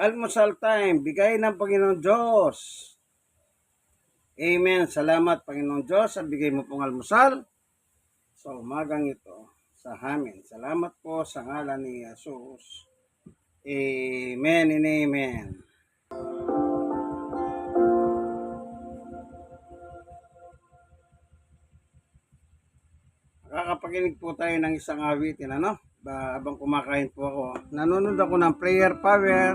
Almusal time, bigay ng Panginoon Diyos. Amen. Salamat Panginoon Diyos at bigay mo pong almusal sa umagang ito sa amin. Salamat po sa ngalan ni Jesus. Amen and amen. Makakapakinig po tayo ng isang awitin, ano? Habang kumakain po ako. Nanonood ako ng Prayer Power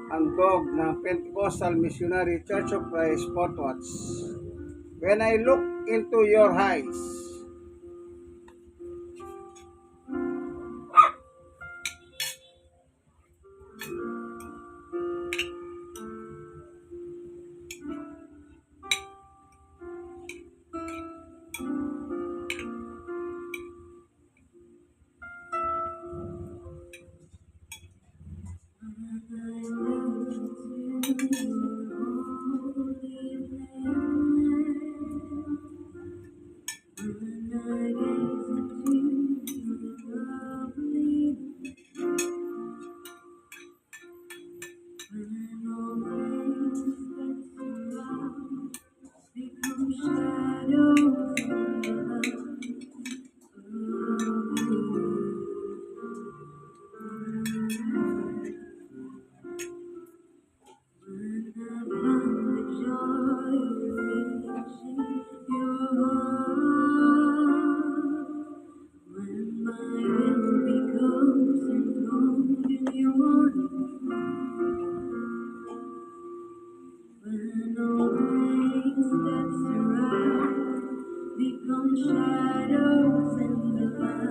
Handog ng Pentecostal Missionary Church of Christ, Fort Watts. When I look into your eyes, become shadows in the light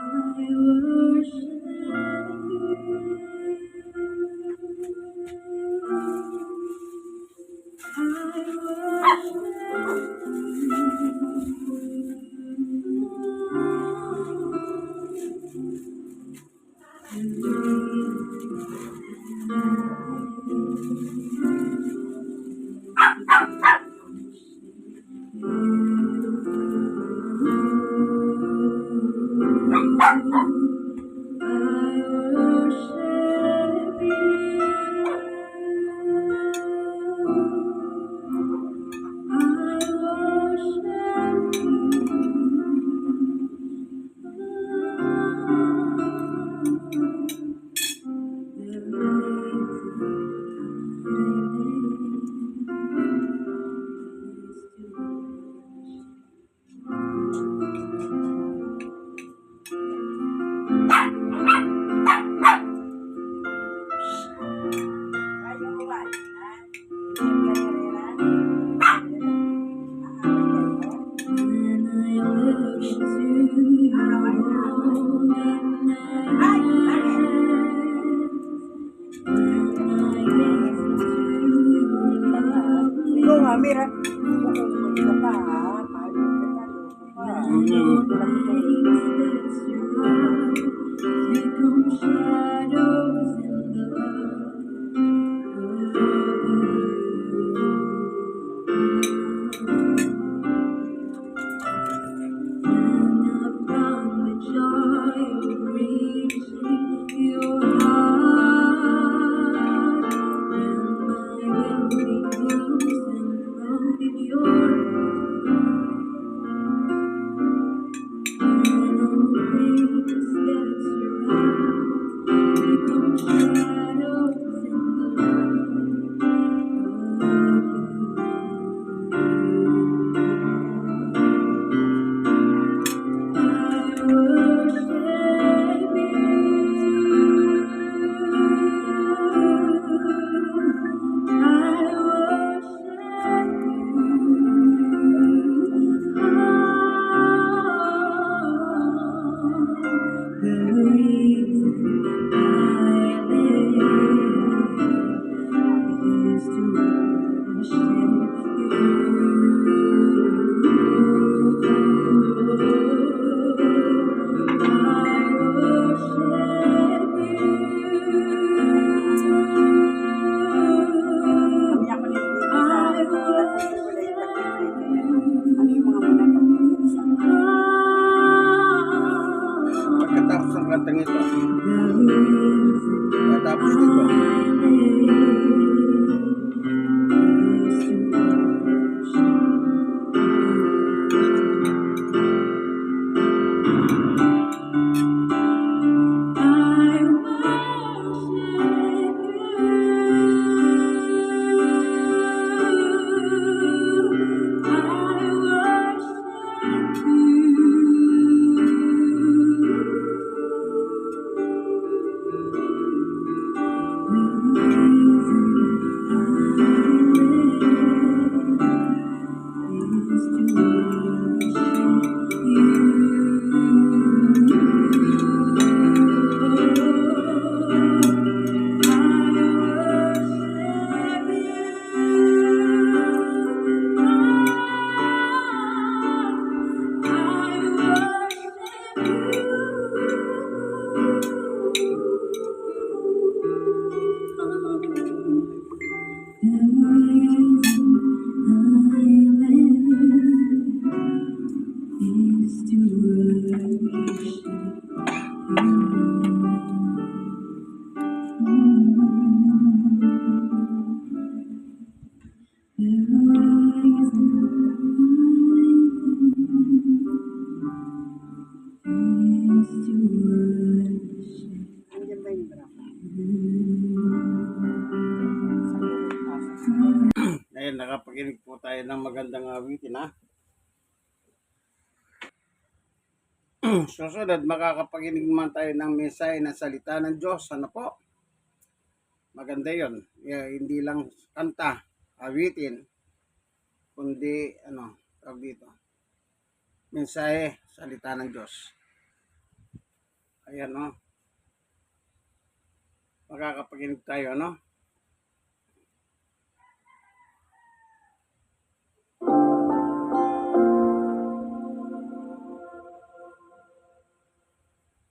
I worship Ikaw nga, Mira. Ka pa, ha? become shadows in the and I found the joy of reaching your heart. When my will becomes enthroned in your and all things kantang ito. Tapos dito. Andiyan ba yung drama? Ayun, nakapakinig po tayo ng magandang awitin, ha? Susunod, makakapakinig man tayo ng mensahe ng salita ng Diyos. Ano po? Maganda yun. Hindi lang kanta, awitin, kundi, tawag dito, mensahe, salita ng Diyos. Ayan, no? Makakapakinig tayo, no?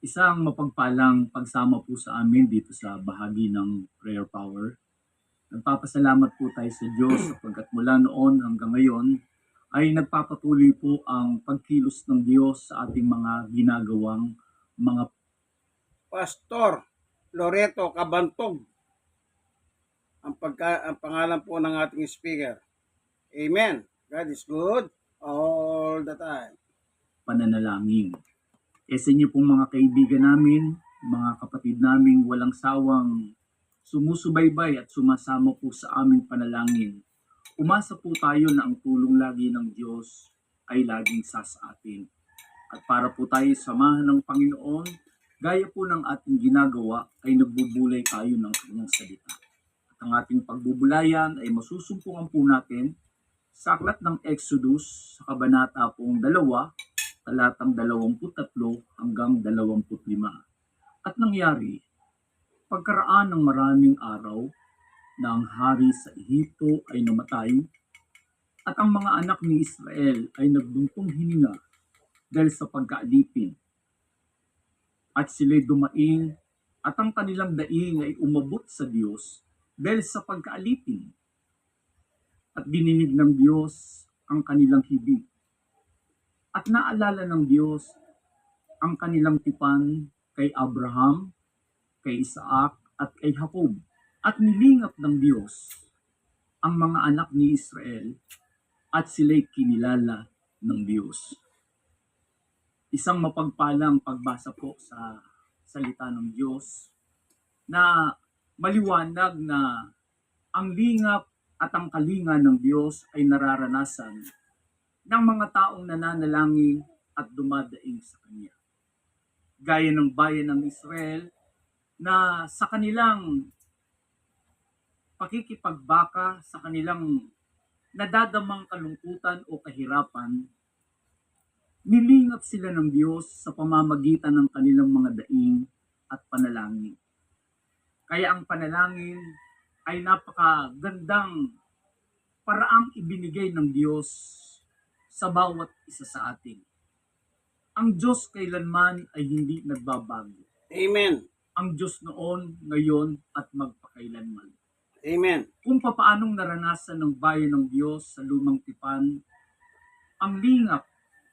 Isang mapagpalang pagsama po sa amin dito sa bahagi ng Prayer Power. Nagpapasalamat po tayo sa Diyos sapagkat mula noon hanggang ngayon ay nagpapatuloy po ang pagkilos ng Diyos sa ating mga ginagawang mga Pastor Loreto Cabantog, ang pangalan po ng ating speaker. Amen. God is good all the time. pananalangin. Sa inyo pong mga kaibigan namin, mga kapatid naming walang sawang sumusubaybay at sumasama po sa aming panalangin. Umasa po tayo na ang tulong lagi ng Diyos ay laging sa atin. At para po tayo samahan ng Panginoon, gaya po ng ating ginagawa ay nagbubulay tayo ng kanyang salita. At ang ating pagbubulayan ay masusumpungan po natin sa aklat ng Exodus sa kabanata pong 2, talatang 23 hanggang 25. At nangyari, pagkaraan ng maraming araw na ang hari sa Ehipto ay namatay, at ang mga anak ni Israel ay nagbuntong hininga dahil sa pagkaalipin. At sila'y dumaing, at ang kanilang daing ay umabot sa Diyos dahil sa pagkaalipin. At dininig ng Diyos ang kanilang hibig. At naalala ng Diyos ang kanilang tipan kay Abraham, kay Isaac, at kay Jacob. At nilingap ng Diyos ang mga anak ni Israel at sila'y kinilala ng Diyos. Isang mapagpalang pagbasa po sa salita ng Diyos na maliwanag na ang lingap at ang kalinga ng Diyos ay nararanasan ng mga taong nananalangin at dumadaing sa Kanya. Gaya ng bayan ng Israel na sa kanilang pakikipagbaka, sa kanilang nadadamang kalungkutan o kahirapan, nilingap sila ng Diyos sa pamamagitan ng kanilang mga daing at panalangin. Kaya ang panalangin ay napakagandang paraang ibinigay ng Diyos sa bawat isa sa atin. Ang Diyos kailanman ay hindi nagbabago. Amen. Ang Diyos noon, ngayon, at magpakailanman. Amen. Kung papaanong naranasan ng bayan ng Diyos sa lumang tipan, ang lingap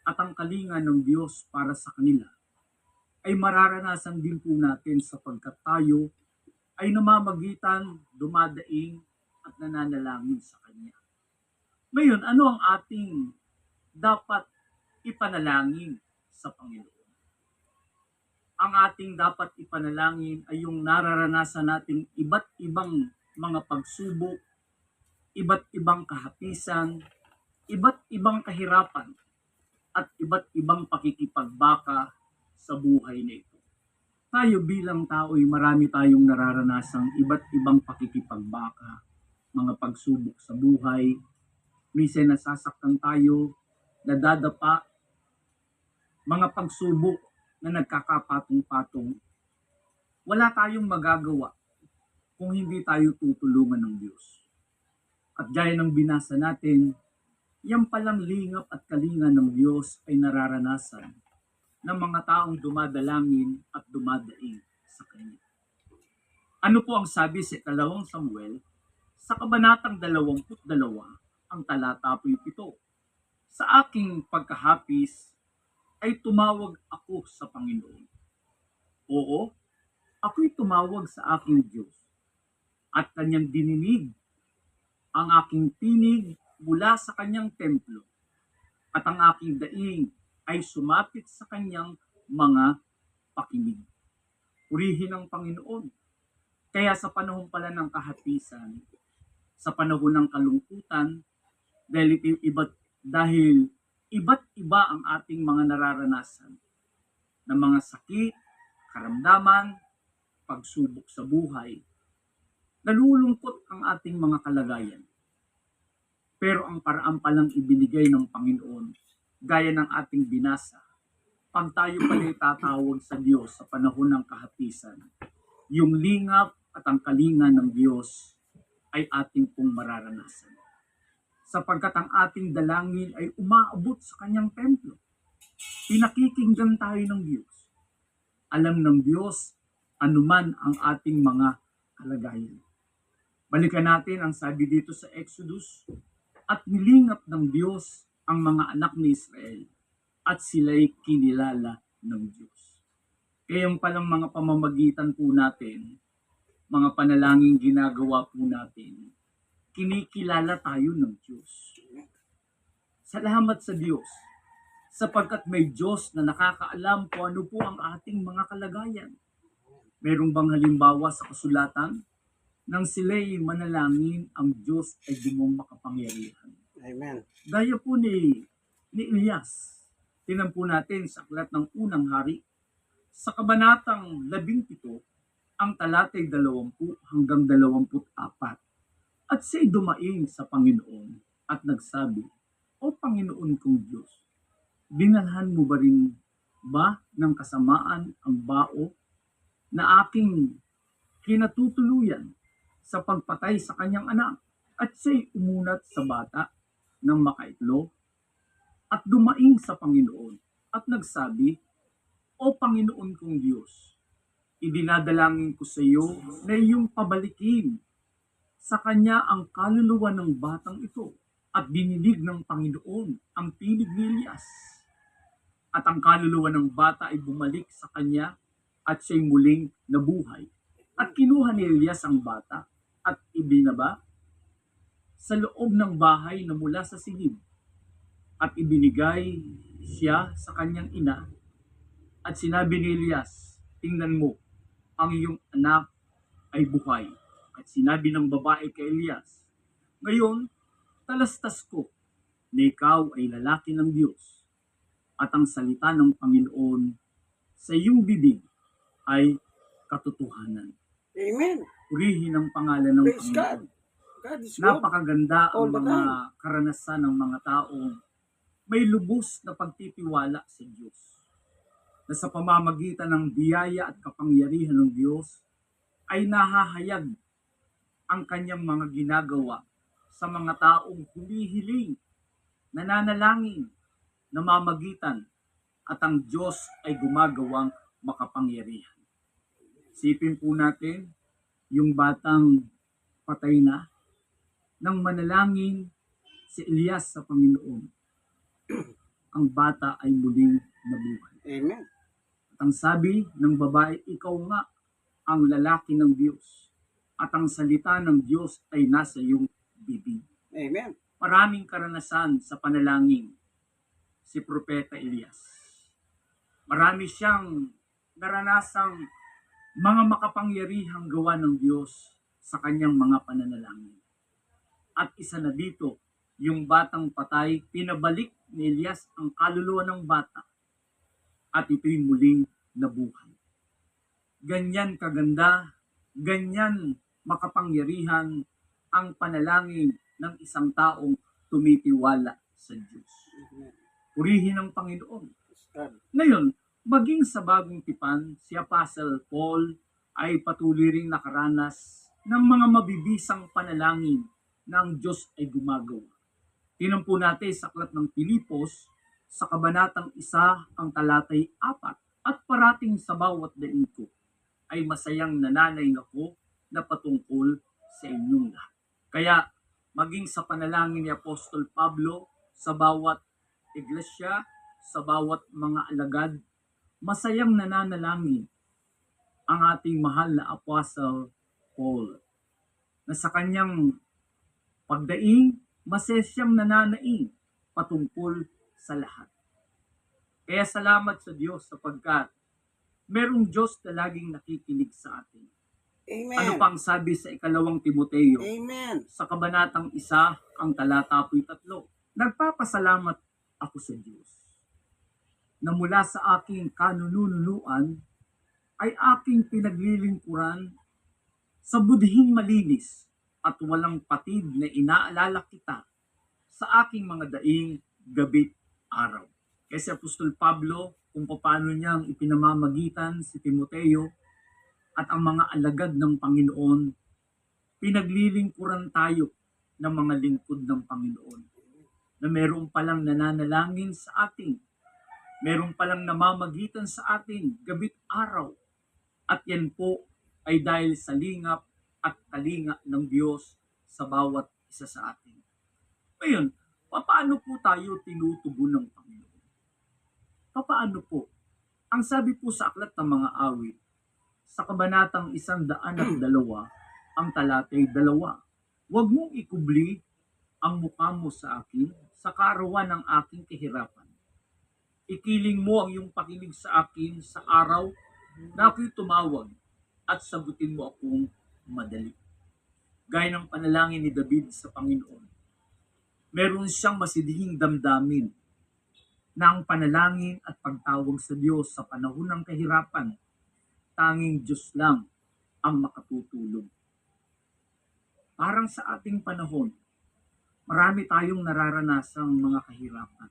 at ang kalinga ng Diyos para sa kanila, ay mararanasan din po natin sapagkat tayo ay namamagitan, dumadaing at nananalangin sa Kanya. Ngayon, ano ang ating dapat ipanalangin sa Panginoon? Ang ating dapat ipanalangin ay yung nararanasan nating iba't ibang mga pagsubok, iba't ibang kahapisan, iba't ibang kahirapan, at iba't ibang pakikipagbaka sa buhay na ito. Tayo bilang tao ay marami tayong nararanasang iba't ibang pakikipagbaka, mga pagsubok sa buhay. Minsan nasasaktan tayo, nadadapa, mga pagsubok na nagkakapatong-patong. Wala tayong magagawa kung hindi tayo tutulungan ng Diyos. At gaya ng binasa natin, yan palang lingap at kalinga ng Diyos ay nararanasan ng mga taong dumadalangin at dumadaing sa Kanya. Ano po ang sabi sa 2 Samuel sa kabanatang 22, ang talata po 7? Sa aking pagkahapis ay tumawag ako sa Panginoon. Oo, ako'y tumawag sa aking Diyos at Kanyang dininig ang aking tinig mula sa Kanyang templo at ang aking daing ay sumapit sa Kanyang mga pakinig. Purihin ang Panginoon. Kaya sa panahon pala ng kahapisan, sa panahon ng kalungkutan, dahil iba't iba ang ating mga nararanasan ng mga sakit, karamdaman, pagsubok sa buhay. Nalulungkot ang ating mga kalagayan. Pero ang paraan palang ibinigay ng Panginoon, gaya ng ating binasa, pag tayo pala tatawag sa Diyos sa panahon ng kahapisan, yung lingap at ang kalinga ng Diyos ay ating pong mararanasan. Sapagkat ang ating dalangin ay umaabot sa Kanyang templo. Pinakikinggan tayo ng Diyos. Alam ng Diyos anuman ang ating mga kalagayan. Balikan natin ang sabi dito sa Exodus, at nilingap ng Diyos ang mga anak ni Israel at sila'y kinilala ng Diyos. Kaya yung palang mga pamamagitan po natin, mga panalangin ginagawa po natin, kinikilala tayo ng Diyos. Salamat sa Diyos, sapagkat may Diyos na nakakaalam kung ano po ang ating mga kalagayan. Merong bang halimbawa sa kasulatan? Nang sila'y manalangin, ang Diyos ay bumong makapangyarihan. Amen. Gaya po ni Elias, tinan po natin sa aklat ng unang hari, sa kabanatang 17, ang talatay 20 hanggang 24. At siya'y dumaing sa Panginoon at nagsabi, O Panginoon kong Diyos, dinalhan mo ba rin ba ng kasamaan ang bao na aking kinatutuluyan sa pagpatay sa kanyang anak? At siya'y umunat sa bata ng makaitlog at dumaing sa Panginoon at nagsabi, O Panginoon kong Diyos, idinadalangin ko sa iyo na iyong pabalikin sa kanya ang kaluluwa ng batang ito. At dininig ng Panginoon ang tinig ni Elias. At ang kaluluwa ng bata ay bumalik sa kanya at siya'y muling nabuhay. At kinuha ni Elias ang bata at ibinaba sa loob ng bahay na mula sa silid. At ibinigay siya sa kanyang ina. At sinabi ni Elias, tingnan mo, ang iyong anak ay buhay. At sinabi ng babae kay Elias, ngayon, talastas ko na ikaw ay lalaki ng Diyos at ang salita ng Panginoon sa iyong bibig ay katotohanan. Amen. Purihin ang pangalan ng Praise Panginoon. God. God is good. Napakaganda All ang the mga time. karanasan ng mga taong may lubos na pagtitiwala sa Diyos. Na sa pamamagitan ng biyaya at kapangyarihan ng Diyos ay nahahayag ang kanyang mga ginagawa sa mga taong humihiling, nananalangin, namamagitan, at ang Diyos ay gumagawang makapangyarihan. Sipin po natin yung batang patay na nang manalangin si Elias sa Panginoon. Ang bata ay muling nabuhay. Amen. ang sabi ng babae, ikaw nga ang lalaki ng Diyos. At ang salita ng Diyos ay nasa iyong bibig. Amen. Maraming karanasan sa panalangin si Propeta Elias. Marami siyang naranasang mga makapangyarihang gawa ng Diyos sa kanyang mga pananalangin. At isa na dito, yung batang patay, pinabalik ni Elias ang kaluluwa ng bata at ito'y muling nabuhay. Ganyan kaganda, ganyan makapangyarihan ang panalangin ng isang taong tumitiwala sa Diyos. Purihin ang Panginoon. Ngayon, maging sa bagong tipan, si Apostle Paul ay patuloy ring nakaranas ng mga mabibisang panalangin na ang Diyos ay gumagawa. Tingnan po natin sa aklat ng Pilipos, sa kabanatang 1 ang talatay 4, at parating sa bawat daing ko ay masayang nananaig ako na patungkol sa inyong lahat. Kaya maging sa panalangin ni Apostol Pablo sa bawat iglesia, sa bawat mga alagad, masayang nananalangin ang ating mahal na Apostle Paul na sa kanyang pagdaing, masaya siyang nananaig patungkol sa lahat. Kaya salamat sa Diyos sapagkat merong Diyos na laging nakikinig sa atin. Amen. Ano pang sabi sa 2 Timoteo? Amen. Sa kabanatang 1, ang talata 3, nagpapasalamat ako sa Diyos na mula sa aking kanununuan ay aking pinaglilingkuran sa budhing malinis at walang patid na inaalala kita sa aking mga daing gabi't araw. Kaya si Apostol Pablo, kung paano niyang ipinamamagitan si Timoteo at ang mga alagad ng Panginoon, pinaglilingkuran tayo ng mga lingkod ng Panginoon na meron palang nananalangin sa atin, meron palang namamagitan sa atin gabi't araw, at yan po ay dahil sa lingap at kalinga ng Diyos sa bawat isa sa atin. Ngayon, paano po tayo tinutugon ng Panginoon? Paano po? Ang sabi po sa aklat ng mga awit, sa kabanatang 102, ang talatay 2, huwag mong ikubli ang mukha mo sa akin sa kaarawan ng aking kahirapan. Ikiling mo ang iyong pakinig sa akin sa araw na ako'y tumawag at sagutin mo akong madali. Gaya ng panalangin ni David sa Panginoon, meron siyang masidhing damdamin na ang panalangin at pagtawag sa Diyos sa panahon ng kahirapan, tanging Diyos lang ang makatutulong. Parang sa ating panahon, marami tayong nararanasang mga kahirapan.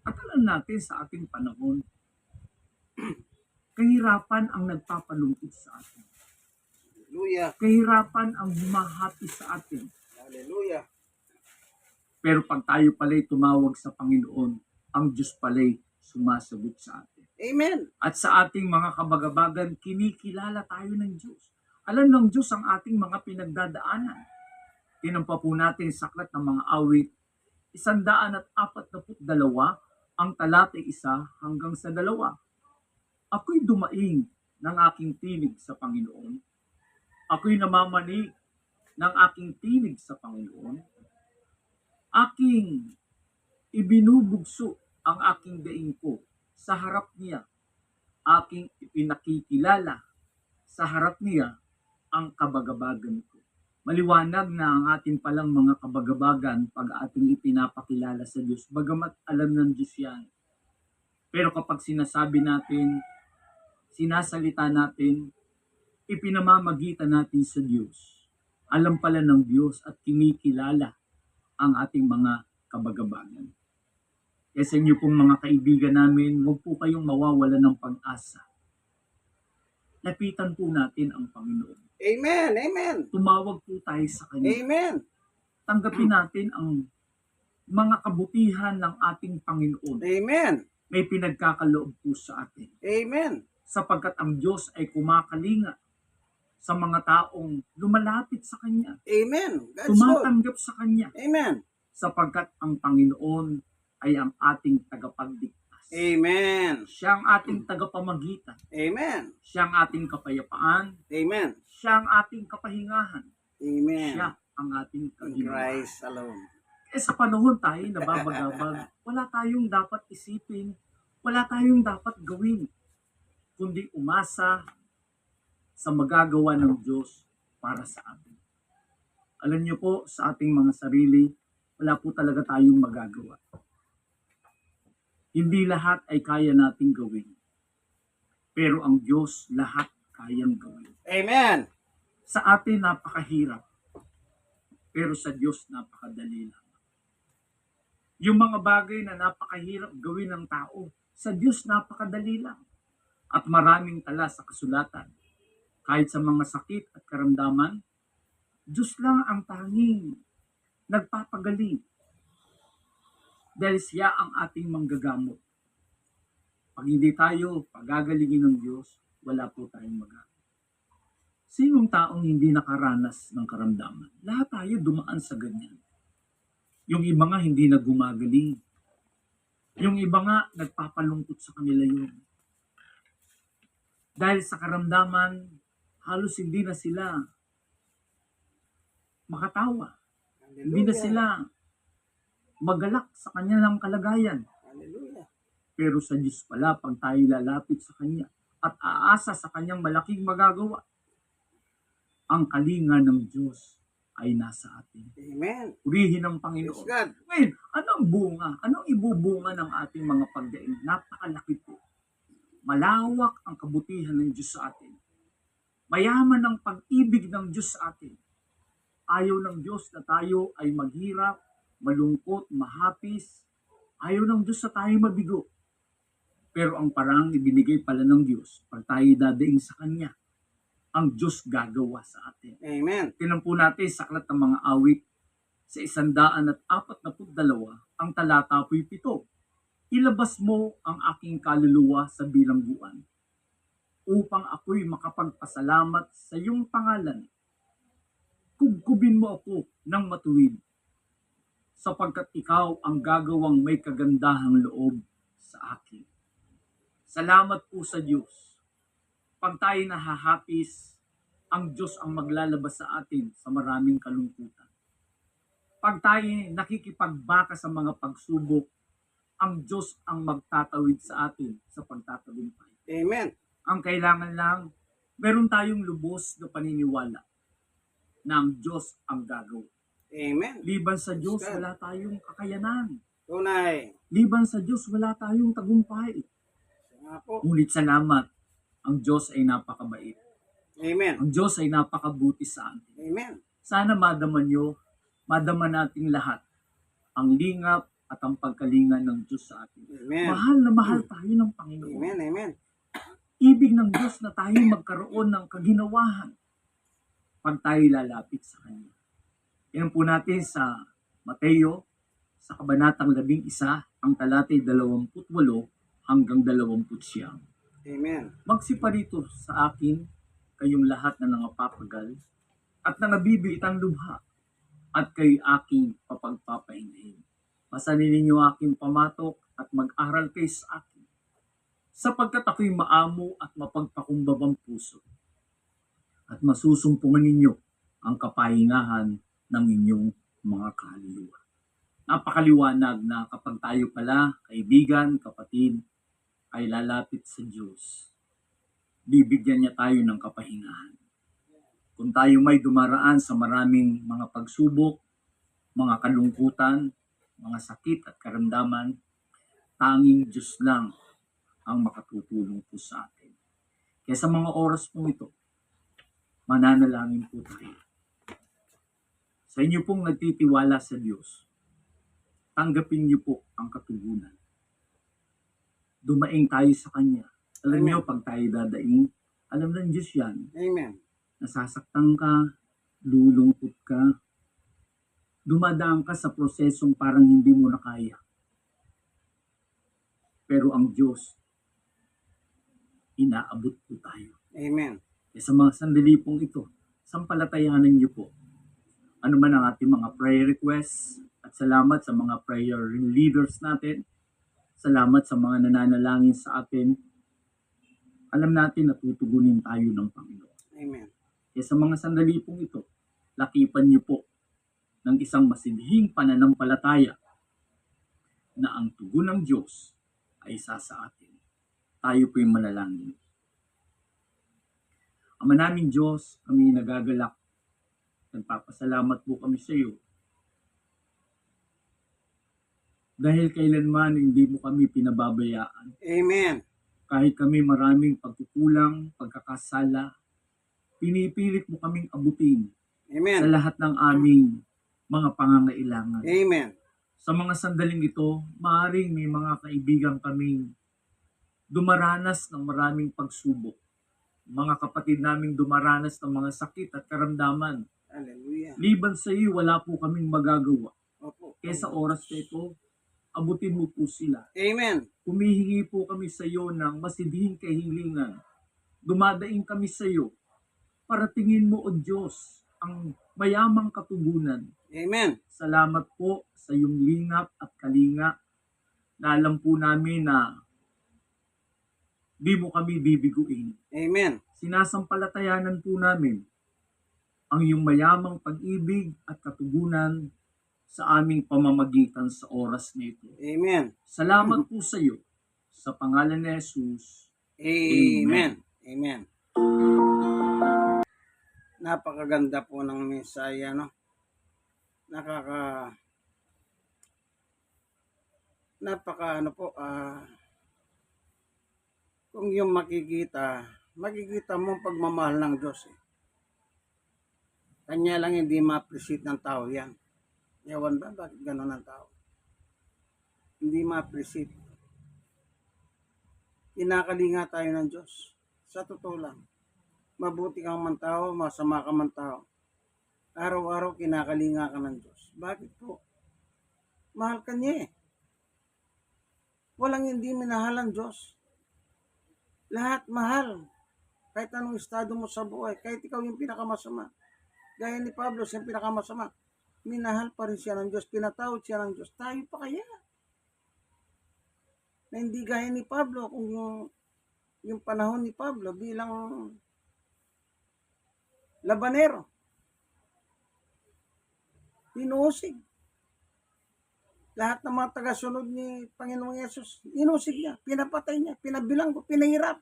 At alam natin sa ating panahon, kahirapan ang nagpapalungkot sa atin. Hallelujah. Kahirapan ang bumahati sa atin. Hallelujah. Pero pag tayo pala'y tumawag sa Panginoon, ang Diyos pala'y sumasagot sa atin. Amen. At sa ating mga kabagabagan, kinikilala tayo ng Diyos. Alam ng Diyos ang ating mga pinagdadaanan. Tinampa po natin sa aklat ng mga awit, 142, ang talatay 1 hanggang sa 2. Ako'y dumaing ng aking tinig sa Panginoon. Ako'y namamanig ng aking tinig sa Panginoon. Aking ibinubugso ang aking daing ko sa harap niya. Aking ipinakikilala sa harap niya ang kabagabagan ko. Maliwanag na ang ating palang mga kabagabagan pag ating ipinapakilala sa Diyos. Bagamat alam ng Diyos yan. Pero kapag sinasabi natin, sinasalita natin, ipinamamagitan natin sa Diyos, alam pala ng Diyos at kinikilala ang ating mga kabagabagan. Kaya sa inyo pong mga kaibigan namin, huwag po kayong mawawala ng pag-asa. Lapitan po natin ang Panginoon. Amen. Amen. Tumawag po tayo sa Kanya. Amen. Tanggapin natin ang mga kabutihan ng ating Panginoon. Amen. May pinagkakaloob po sa atin. Amen. Sapagkat ang Diyos ay kumakalinga sa mga taong lumalapit sa Kanya. Amen. God's word. Tumatanggap sa Kanya. Amen. Sapagkat ang Panginoon ay ang ating tagapagligtas. Amen. Siya ang ating tagapamagitan. Amen. Siya ang ating kapayapaan. Amen. Siya ang ating kapahingahan. Amen. Siya ang ating In kaginawahan. Christ alone. Sa panahon tayo nababagabag, wala tayong dapat isipin, wala tayong dapat gawin, kundi umasa sa magagawa ng Diyos para sa atin. Alam niyo po, sa ating mga sarili, wala po talaga tayong magagawa. Hindi lahat ay kaya nating gawin. Pero ang Diyos lahat kayang gawin. Amen. Sa atin napakahirap, pero sa Diyos napakadali lang. Yung mga bagay na napakahirap gawin ng tao, sa Diyos napakadali lang. At maraming tala sa kasulatan. Kahit sa mga sakit at karamdaman, Diyos lang ang tanging nagpapagaling. Dahil siya ang ating manggagamot. Pag hindi tayo pagagalingin ng Diyos, wala po tayong magagawa. Sinong taong hindi nakaranas ng karamdaman? Lahat tayo dumaan sa ganyan. Yung iba nga hindi na gumagaling. Yung iba nga nagpapalungkot sa kanila yun. Dahil sa karamdaman, halos hindi na sila makatawa. Hindi na sila magalak sa kanilang kalagayan. Hallelujah. Pero sa Diyos pala, pag tayo lalapit sa Kanya at aasa sa Kanyang malaking magagawa, ang kalinga ng Diyos ay nasa atin. Amen. Purihin ang Praise Panginoon. God. Ngayon, anong bunga? Anong ibubunga ng ating mga pagdaing? Napakalaki po. Malawak ang kabutihan ng Diyos sa atin. Mayaman ang pag-ibig ng Diyos sa atin. Ayaw ng Diyos na tayo ay maghirap, malungkot, mahapis. Ayaw ng Diyos na tayo mabigo. Pero ang parang ibinigay pala ng Diyos, pag tayo dadaing sa Kanya, ang Diyos gagawa sa atin. Amen. Tinan po natin sa aklat ng mga awit sa 142, ang talata po'y 7. Ilabas mo ang aking kaluluwa sa bilangguan upang ako'y makapagpasalamat sa iyong pangalan. Kubkubin mo ako ng matuwid sapagkat ikaw ang gagawang may kagandahang loob sa akin. Salamat po sa Diyos. Pag tayo nahahapis, ang Diyos ang maglalabas sa atin sa maraming kalungkutan. Pag tayo nakikipagbaka sa mga pagsubok, ang Diyos ang magtatawid sa atin sa pagtatagumpay. Amen. Ang kailangan lang, meron tayong lubos na paniniwala na ang Diyos ang gagawin. Amen. Liban sa Diyos, wala tayong kakayanan. Tunay. Liban sa Diyos, wala tayong tagumpay. Siya nga po. Ngunit salamat, ang Diyos ay napakabait. Amen. Ang Diyos ay napakabuti sa atin. Amen. Sana madama nating lahat ang lingap at ang pagkalinga ng Diyos sa atin. Amen. Mahal na mahal tayo ng Panginoon. Amen. Amen. Ibig ng Diyos na tayo magkaroon ng kaginawahan pag tayo lalapit sa Kanya. Yan po natin sa Mateo, sa Kabanatang 11, ang talatay 28 hanggang 29. Amen. Magsiparito sa akin kayong lahat na nangapapagal at nangabibiit ang lubha at kay aking papagpapahingahin. Masanin ninyo aking pamatok at mag-aral kayo sa akin sapagkat ako'y maamo at mapagpakumbabang puso at masusumpungan ninyo ang kapahingahan ng inyong mga kaluluwa. Napakaliwanag na kapag tayo pala, kaibigan, kapatid, ay lalapit sa Diyos, bibigyan niya tayo ng kapahingahan. Kung tayo may dumaraan sa maraming mga pagsubok, mga kalungkutan, mga sakit at karamdaman, tanging Diyos lang ang makatutulong po sa atin. Kaya sa mga oras po ito, mananalangin po tayo. Sa inyo pong nagtitiwala sa Diyos, tanggapin niyo po ang katugunan. Dumaing tayo sa Kanya. Alam niyo, pag tayo dadaing, alam ng Diyos yan. Amen. Nasasaktan ka, lulungkot ka, dumadaan ka sa prosesong parang hindi mo na kaya. Pero ang Diyos, inaabot po tayo. Amen. Kaya sa mga sandali pong ito, sampalatayanan niyo po ano man ang ating mga prayer requests at salamat sa mga prayer leaders natin. Salamat sa mga nananalangin sa atin. Alam natin na tutugunin tayo ng Panginoon. Amen. Kaya sa mga sandali pong ito, lakipan niyo po ng isang masidhing pananampalataya na ang tugon ng Diyos ay isa sa atin. Tayo po'y manalangin. Ama naming Diyos, kami nagagalak. Nagpapasalamat po kami sa iyo. Dahil kailanman hindi mo kami pinababayaan. Amen. Kahit kami maraming pagkukulang, pagkakasala, pinipilit mo kaming abutin sa Amen. lahat ng aming mga pangangailangan. Amen. Sa mga sandaling ito, maaaring may mga kaibigan kaming dumaranas ng maraming pagsubok. Mga kapatid naming dumaranas ng mga sakit at karamdaman. Hallelujah. Liban sa iyo, wala po kaming magagawa. Opo. Kaya sa oras na ito, abutin mo po sila. Amen. Humihingi po kami sa iyo ng masidhing kahilingan. Dumadaing kami sa iyo para tingin mo, O Diyos, ang mayamang katugunan. Amen. Salamat po sa iyong lingap at kalinga na alam po namin na di mo kami bibiguin. Amen. Sinasampalatayanan po namin ang iyong mayamang pag-ibig at katugunan sa aming pamamagitan sa oras na ito. Amen. Salamat po sa iyo. Sa pangalan ni Jesus. Amen. Amen. Napakaganda po ng mensaya, no? Napaka ano po, kung yung makikita mo ang pagmamahal ng Diyos. Kanya lang hindi ma-appreciate ng tao yan. Ewan ba, bakit gano'n ang tao? Hindi ma-appreciate. Kinakalinga tayo ng Diyos. Sa totoo lang. Mabuti kang man tao, masama ka man tao. Araw-araw kinakalinga ka ng Diyos. Bakit po? Mahal ka niya eh. Walang hindi minahal ang Diyos. Lahat mahal. Kahit anong estado mo sa buhay, kahit ikaw yung pinakamasama. Gaya ni Pablo, siyang pinakamasama. Minahal pa rin siya ng Diyos, pinatawad siya ng Diyos. Tayo pa kaya? Na hindi gaya ni Pablo, kung yung panahon ni Pablo bilang labanero. Tinusig. Lahat ng mga tagasunod ni Panginoong Yesus, inusig niya, pinapatay niya, pinabilanggo, pinahirap.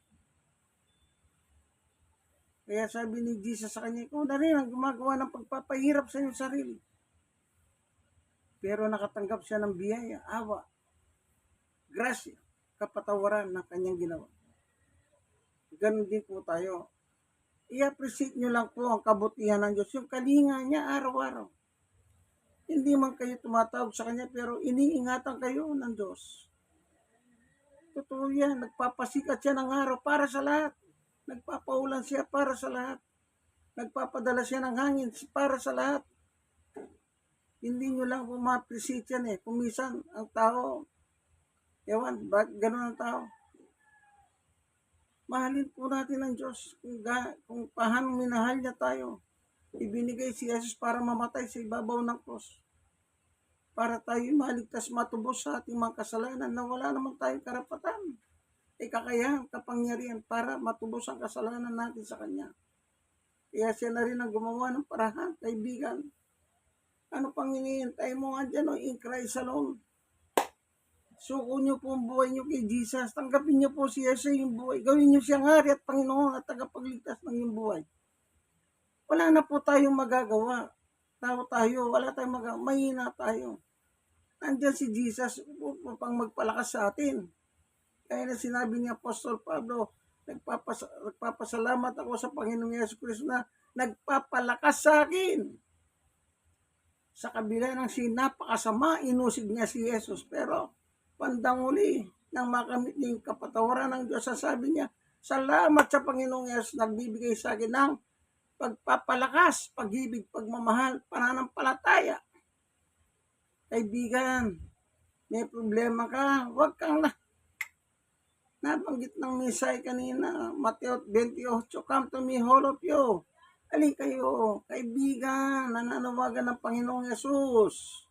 Kaya sabi ni Jesus sa kanya, ikaw na rin ang gumagawa ng pagpapahirap sa iyong sarili. Pero nakatanggap siya ng biyaya, awa, grasya, kapatawaran ng kanyang ginawa. Ganun din po tayo. I-appreciate nyo lang po ang kabutihan ng Diyos, yung kalinga niya araw-araw. Hindi man kayo tumatawag sa Kanya, pero iniingatan kayo ng Diyos. Totoo yan, nagpapasikat siya ng araw para sa lahat. Nagpapaulan siya para sa lahat. Nagpapadala siya ng hangin para sa lahat. Hindi nyo lang po ma-appreciate yan eh. Kung minsan, ang tao, ewan, bakit ganun ang tao? Mahalin po natin ang Diyos kung paano minahal niya tayo. Ibinigay si Jesus para mamatay sa ibabaw ng krus. Para tayo maligtas, matubos sa ating mga kasalanan na wala naman tayong karapatan. Kakayahan, kapangyarihan para matubos ang kasalanan natin sa Kanya. Kaya siya na rin ang gumawa ng paraan, kaibigan. Ano pang hinihintay mo nga dyan, in Christ alone? Suko nyo po ang buhay nyo kay Jesus. Tanggapin nyo po si Jesus yung buhay. Gawin nyo siyang hari at Panginoon at tagapagligtas ng iyong buhay. Wala na po tayong magagawa. Tao tayo, wala tayong magagawa. Mahina tayo. Nandiyan si Jesus upang magpalakas sa atin. Kaya na sinabi ni Apostol Pablo, nagpapasalamat ako sa Panginoong Yesus Cristo na nagpapalakas sa akin. Sa kabila ng napakasama, inusig niya si Jesus. Pero bandang uli, nang makamit niya yung kapatawaran ng Diyos, sabi niya, salamat sa Panginoong Yesus, nagbibigay sa akin ng pagpapalakas, pag-ibig, pagmamahal, pananampalataya. Kaibigan, may problema ka, huwag kang nabanggit ng Misay kanina, Mateo 28, come to me, all of you. Ali kayo, kaibigan, nananawagan ng Panginoong Yesus.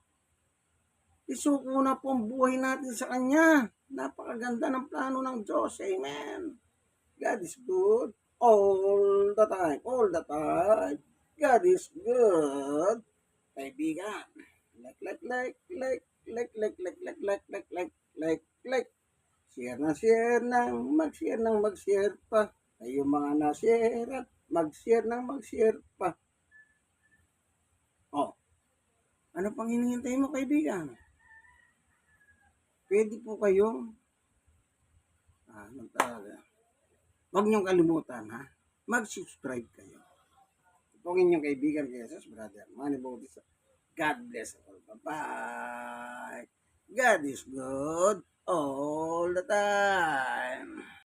Isuko na po ang buhay natin sa Kanya. Napakaganda ng plano ng Diyos. Amen. God is good all the time. All the time. God is good. Kaibigan. Like. Share na share mag-share pa. Ay yung mga na-share, mag-share pa. Oh, ano pang hinihintay mo, kaibigan? Pwede po kayo. Talaga. Huwag niyong kalimutan, ha? Mag-subscribe kayo. Ito ang inyong kaibigan, Jesus, brother Manny Bautista. God bless all. Bye-bye. God is good all the time.